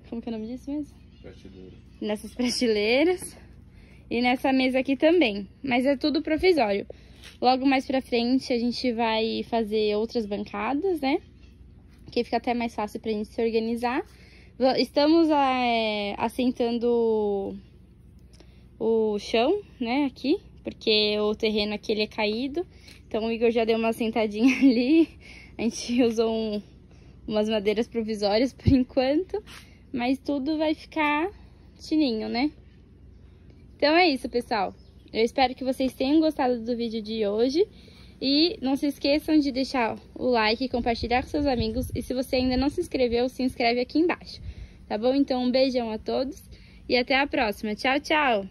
como que é o nome disso mesmo? Prateleira. Nessas prateleiras. E nessa mesa aqui também. Mas é tudo provisório. Logo mais pra frente, a gente vai fazer outras bancadas, né? Que fica até mais fácil pra gente se organizar. Estamos assentando o chão, né, aqui, porque o terreno aqui ele é caído. Então o Igor já deu uma sentadinha ali, a gente usou umas madeiras provisórias por enquanto, mas tudo vai ficar chininho, né? Então é isso, pessoal. Eu espero que vocês tenham gostado do vídeo de hoje. E não se esqueçam de deixar o like e compartilhar com seus amigos. E se você ainda não se inscreveu, se inscreve aqui embaixo. Tá bom? Então um beijão a todos e até a próxima. Tchau, tchau!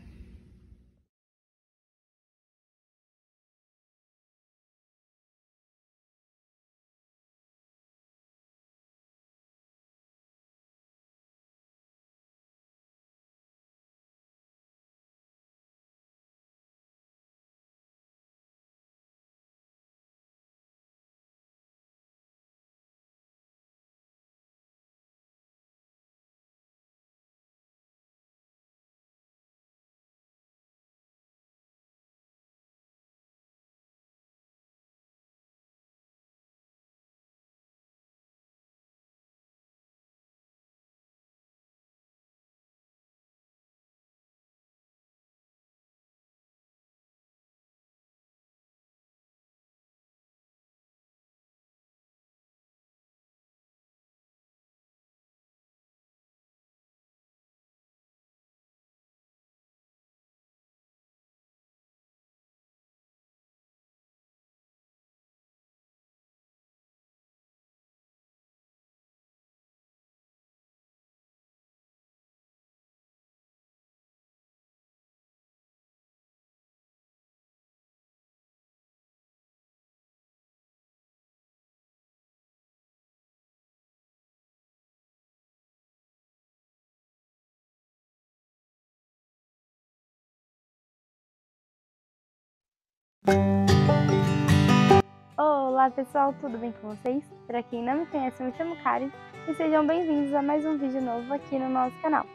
Olá pessoal, tudo bem com vocês? Para quem não me conhece, eu me chamo Karen e sejam bem-vindos a mais um vídeo novo aqui no nosso canal.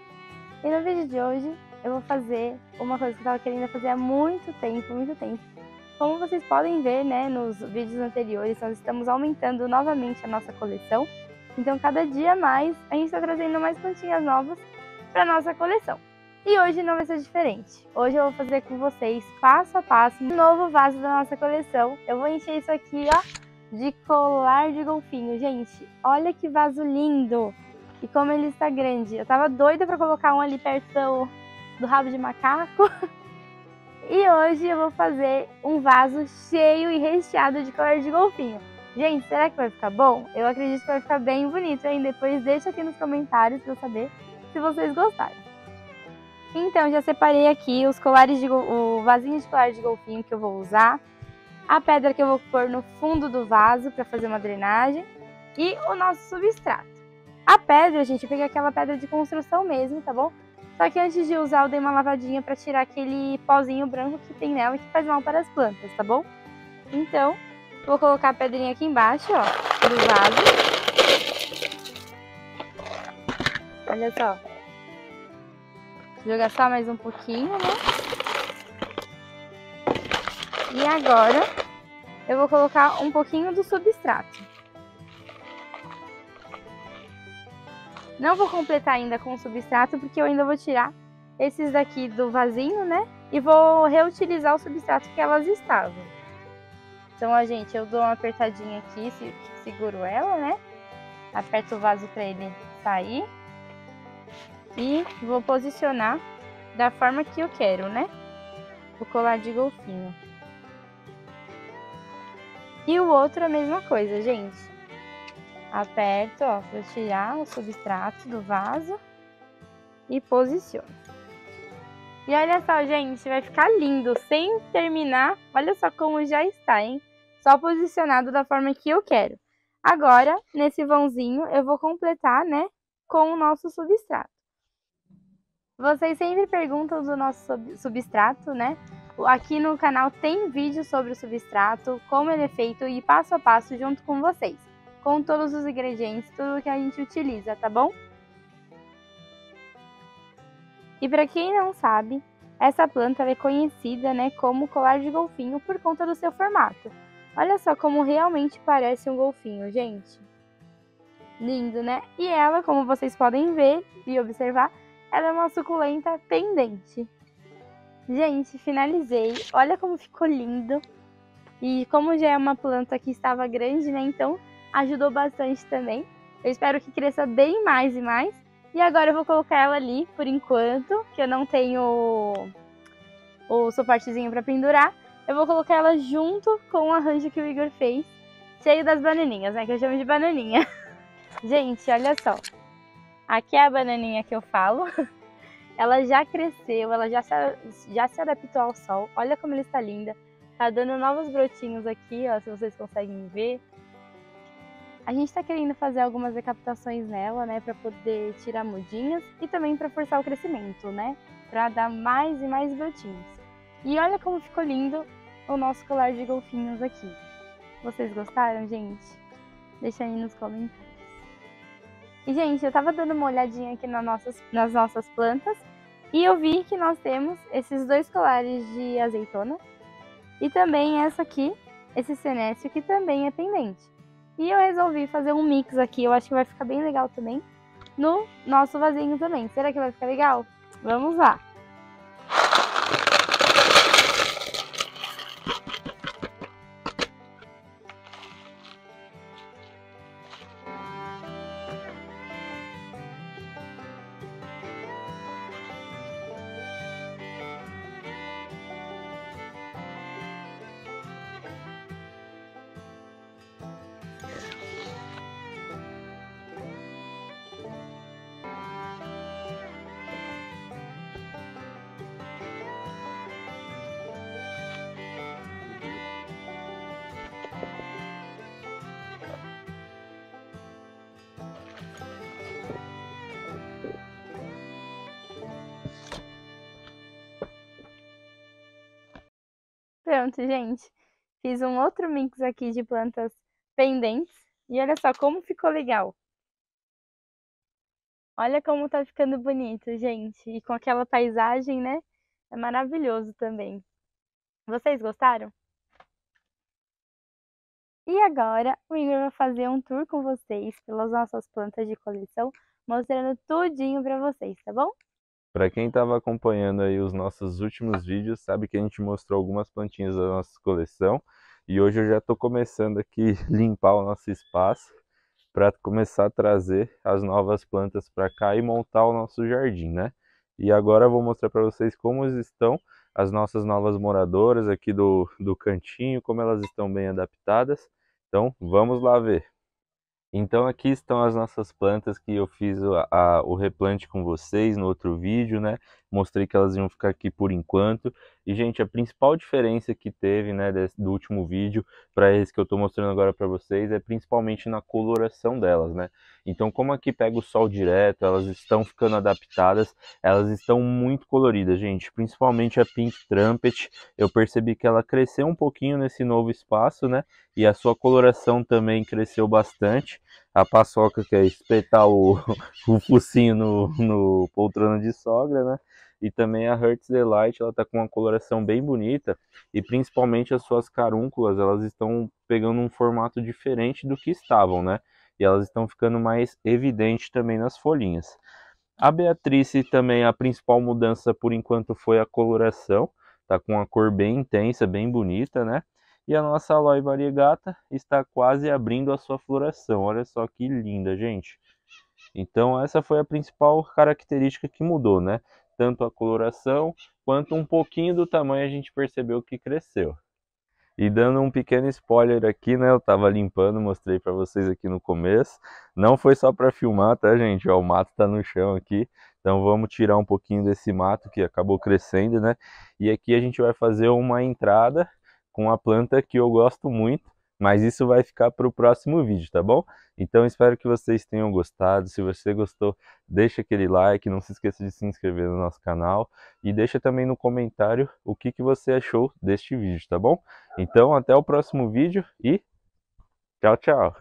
E no vídeo de hoje eu vou fazer uma coisa que eu estava querendo fazer há muito tempo, muito tempo. Como vocês podem ver, né, nos vídeos anteriores, nós estamos aumentando novamente a nossa coleção. Então cada dia mais a gente está trazendo mais plantinhas novas para nossa coleção. E hoje não vai ser diferente. Hoje eu vou fazer com vocês, passo a passo, um novo vaso da nossa coleção. Eu vou encher isso aqui, ó, de colar de golfinho. Gente, olha que vaso lindo! E como ele está grande. Eu tava doida pra colocar um ali perto do rabo de macaco. E hoje eu vou fazer um vaso cheio e recheado de colar de golfinho. Gente, será que vai ficar bom? Eu acredito que vai ficar bem bonito, hein? Depois deixa aqui nos comentários pra eu saber se vocês gostaram. Então, já separei aqui os colares o vasinho de colar de golfinho que eu vou usar, a pedra que eu vou pôr no fundo do vaso para fazer uma drenagem e o nosso substrato. A pedra, gente, eu peguei aquela pedra de construção mesmo, tá bom? Só que antes de usar eu dei uma lavadinha para tirar aquele pozinho branco que tem nela e que faz mal para as plantas, tá bom? Então, vou colocar a pedrinha aqui embaixo, ó, do vaso. Olha só. Jogar só mais um pouquinho, né? E agora eu vou colocar um pouquinho do substrato. Não vou completar ainda com o substrato, porque eu ainda vou tirar esses daqui do vasinho, né? E vou reutilizar o substrato que elas estavam. Então, ó, gente, eu dou uma apertadinha aqui, seguro ela, né? Aperto o vaso para ele sair. E vou posicionar da forma que eu quero, né? O colar de golfinho. E o outro a mesma coisa, gente. Aperto, ó, para tirar o substrato do vaso e posiciono. E olha só, gente, vai ficar lindo. Sem terminar, olha só como já está, hein? Só posicionado da forma que eu quero. Agora, nesse vãozinho, eu vou completar, né, com o nosso substrato. Vocês sempre perguntam do nosso substrato, né? Aqui no canal tem vídeo sobre o substrato, como ele é feito e passo a passo junto com vocês. Com todos os ingredientes, tudo que a gente utiliza, tá bom? E para quem não sabe, essa planta é conhecida, né, como colar de golfinho por conta do seu formato. Olha só como realmente parece um golfinho, gente. Lindo, né? E ela, como vocês podem ver e observar, ela é uma suculenta pendente. Gente, finalizei. Olha como ficou lindo. E como já é uma planta que estava grande, né? Então ajudou bastante também. Eu espero que cresça bem mais e mais. E agora eu vou colocar ela ali por enquanto, que eu não tenho o suportezinho para pendurar. Eu vou colocar ela junto com o arranjo que o Igor fez, cheio das bananinhas, né? Que eu chamo de bananinha. Gente, olha só. Aqui é a bananinha que eu falo. Ela já cresceu, ela já se adaptou ao sol. Olha como ela está linda. Tá dando novos brotinhos aqui, ó, se vocês conseguem ver. A gente tá querendo fazer algumas decapitações nela, né, para poder tirar mudinhas e também para forçar o crescimento, né, para dar mais e mais brotinhos. E olha como ficou lindo o nosso colar de golfinhos aqui. Vocês gostaram, gente? Deixa aí nos comentários. E, gente, eu tava dando uma olhadinha aqui nas nossas plantas e eu vi que nós temos esses 2 colares de azeitona e também essa aqui, esse senécio, que também é pendente. E eu resolvi fazer um mix aqui, eu acho que vai ficar bem legal também no nosso vasinho também. Será que vai ficar legal? Vamos lá! Pronto, gente. Fiz um outro mix aqui de plantas pendentes. E olha só como ficou legal. Olha como tá ficando bonito, gente. E com aquela paisagem, né? É maravilhoso também. Vocês gostaram? E agora o Igor vai fazer um tour com vocês pelas nossas plantas de coleção, mostrando tudinho pra vocês, tá bom? Para quem estava acompanhando aí os nossos últimos vídeos, sabe que a gente mostrou algumas plantinhas da nossa coleção e hoje eu já estou começando aqui limpar o nosso espaço para começar a trazer as novas plantas para cá e montar o nosso jardim, né? E agora eu vou mostrar para vocês como estão as nossas novas moradoras aqui do cantinho, como elas estão bem adaptadas. Então vamos lá ver. Então aqui estão as nossas plantas que eu fiz o replante com vocês no outro vídeo, né? Mostrei que elas iam ficar aqui por enquanto. E, gente, a principal diferença que teve, né, do último vídeo para esse que eu estou mostrando agora para vocês é principalmente na coloração delas, né? Então, como aqui pega o sol direto, elas estão ficando adaptadas, elas estão muito coloridas, gente. Principalmente a Pink Trumpet, eu percebi que ela cresceu um pouquinho nesse novo espaço, né? E a sua coloração também cresceu bastante. A paçoca quer espetar o focinho no poltrona de sogra, né? E também a Hertz Delight, ela tá com uma coloração bem bonita e principalmente as suas carúnculas, elas estão pegando um formato diferente do que estavam, né? E elas estão ficando mais evidentes também nas folhinhas. A Beatrice também, a principal mudança por enquanto foi a coloração, tá com uma cor bem intensa, bem bonita, né? E a nossa Aloe Variegata está quase abrindo a sua floração. Olha só que linda, gente. Então essa foi a principal característica que mudou, né? Tanto a coloração quanto um pouquinho do tamanho a gente percebeu que cresceu. E dando um pequeno spoiler aqui, né? Eu tava limpando, mostrei para vocês aqui no começo. Não foi só para filmar, tá, gente? Ó, o mato tá no chão aqui. Então vamos tirar um pouquinho desse mato que acabou crescendo, né? E aqui a gente vai fazer uma entrada com uma planta que eu gosto muito, mas isso vai ficar para o próximo vídeo, tá bom? Então espero que vocês tenham gostado. Se você gostou, deixa aquele like, não se esqueça de se inscrever no nosso canal e deixa também no comentário o que você achou deste vídeo, tá bom? Então até o próximo vídeo e tchau, tchau!